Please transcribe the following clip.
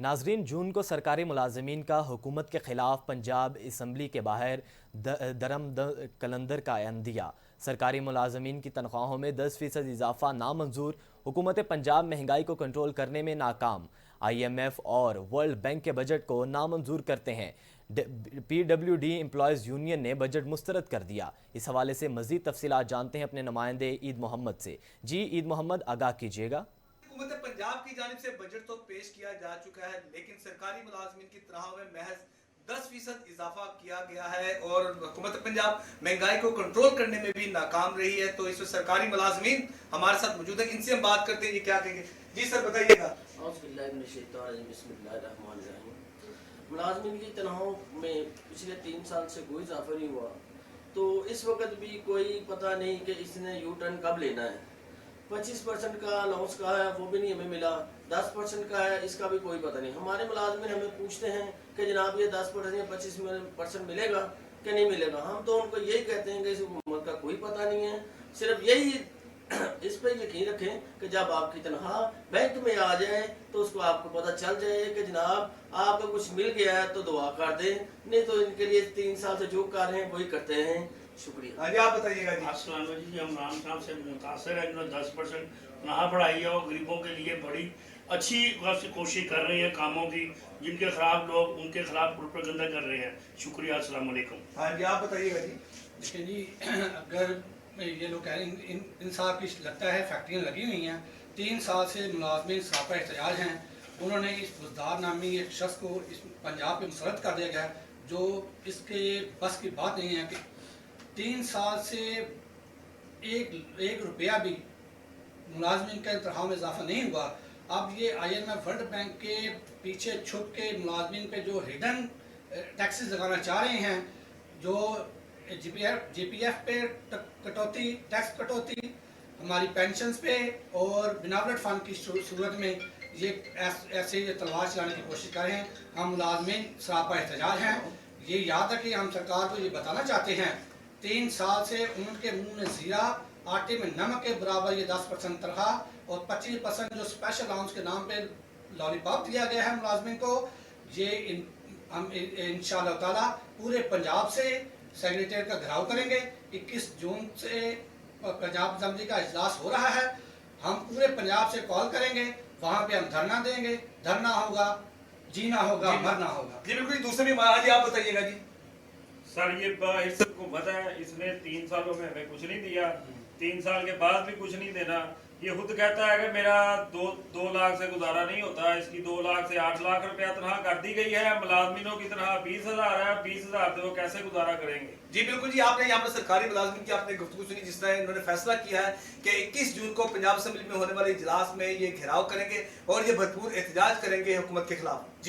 नाजरीन, जून को सरकारी मुलाजमीन का हुकूमत के खिलाफ पंजाब असम्बली के बाहर दरम कलंदर का अंदिया। सरकारी मुलाजमीन की तनख्वाहों में 10% इजाफा नामंजूर। हुकूमत पंजाब महंगाई को कंट्रोल करने में नाकाम। IMF और वर्ल्ड बैंक के बजट को नामंजूर करते हैं। PWD एम्प्लॉयज़ यूनियन ने बजट मुस्तरद कर दिया। इस हवाले से मज़ीद तफसीलात जानते हैं अपने नुमाइंदे ईद मोहम्मद से। जी ईद मोहम्मद, आगाह कीजिएगा। हुकूमत पंजाब की जानिब से बजट तो पेश किया जा चुका है, लेकिन सरकारी मुलाजमीन की तनख्वाह में महज 10% इजाफा किया गया है और हुकूमत पंजाब महंगाई को कंट्रोल करने में भी नाकाम रही है। तो इसमें सरकारी मुलाजमीन हमारे साथ मौजूद है, इनसे हम बात करते हैं, ये क्या कहेंगे। जी सर, बताइएगा। मुलाजमीन की तनख्वाहों में पिछले 3 साल से कोई इजाफा नहीं हुआ, तो इस वक्त भी कोई पता नहीं कि इसने यू टर्न कब लेना है। 25% का अलाउंस का है, वो भी नहीं हमें मिला। 10% का है, इसका भी कोई पता नहीं। हमारे मुलाजमीन हमें पूछते हैं कि जनाब ये 10% या 25% मिलेगा कि नहीं मिलेगा। हम तो उनको यही कहते हैं कि इस हुकूमत का कोई पता नहीं है। सिर्फ यही इस पर यकीन रखें कि जब आपकी तनख्वाह बैंक में आ जाए तो उसको आपको पता चल जाए कि जनाब आपको कुछ मिल गया है तो दुआ कर दें, नहीं तो इनके लिए 3 साल से जो कर रहे हैं वही करते हैं। शुक्रिया। हाँ जी, आप बताइएगा। जी अस्सलाम जी, हम इमरान साहब से मुतासर है, जो 10% तनख्वाह बढ़ाई है और गरीबों के लिए बड़ी अच्छी कोशिश कर रहे हैं कामों की, जिनके खिलाफ लोग उनके खिलाफ प्रोपेगेंडा कर रहे हैं। शुक्रिया, अस्सलाम वालेकुम। हाँ जी, आप बताइएगा। जी देखिए जी, अगर ये लोग कह रहे हैं इन साहब की लगता है फैक्ट्रियाँ लगी हुई हैं, 3 साल से मुलाजमीन सरापा एहतजाज हैं। उन्होंने इस बुजदार नामी एक शख्स को इस पंजाब पे मुसरत कर दिया गया, जो इसके बस की बात नहीं है कि 3 साल से एक रुपया भी मुलाजमीन का तनख्वाह में इजाफा नहीं हुआ। अब ये IMF वर्ल्ड बैंक के पीछे छुप के मुलाजमीन पे जो हिडन टैक्सेस लगाना चाह रहे हैं, जो GPF पे कटौती, टैक्स कटौती, हमारी पेंशन्स पे और बिनावरट फंड की सूरत में ये ऐसे ये तलवार चलाने की कोशिश कर रहे हैं। हम मुलाजमीन सरापा एहतजाज हैं। ये याद रखिए, हम सरकार को ये बताना चाहते हैं, 3 साल से उनके मुंह में जीरा, आटे में नमक के बराबर ये 10% तनख्वाह और 25% जो स्पेशल अलाउंस के नाम पे लॉलीपॉप दिया गया है मुलाजमीन को, ये हम इंशाअल्लाह ताला पूरे पंजाब से सेक्रेटरीट का घेराव करेंगे। 21 जून से पंजाब असम्बली का इजलास हो रहा है। हम पूरे पंजाब से कॉल करेंगे, वहाँ पे हम धरना देंगे। धरना होगा, जीना होगा, मरना होगा। जी बिल्कुल। दूसरे भी महाराज, आप बताइएगा। जी सर, ये इस सबको पता है, इसने 3 सालों में हमें कुछ नहीं दिया, 3 साल के बाद भी कुछ नहीं देना। ये खुद कहता है कि मेरा 2 लाख से गुजारा नहीं होता। इसकी 2 लाख से 8 लाख रुपया तनख्वाह कर दी गई है। मुलाजमीनों की तनख्वाह 20,000 है। 20,000 से वो कैसे गुजारा करेंगे। जी बिल्कुल। जी आपने यहाँ पर सरकारी मुलाजमीन की आपने गुफ्तगू सुनी, जिस तरह इन्होंने फैसला किया है कि 21 जून को पंजाब असेंबली में होने वाले इजलास में ये घेराव करेंगे और ये भरपूर एहतजाज करेंगे हुकूमत के खिलाफ।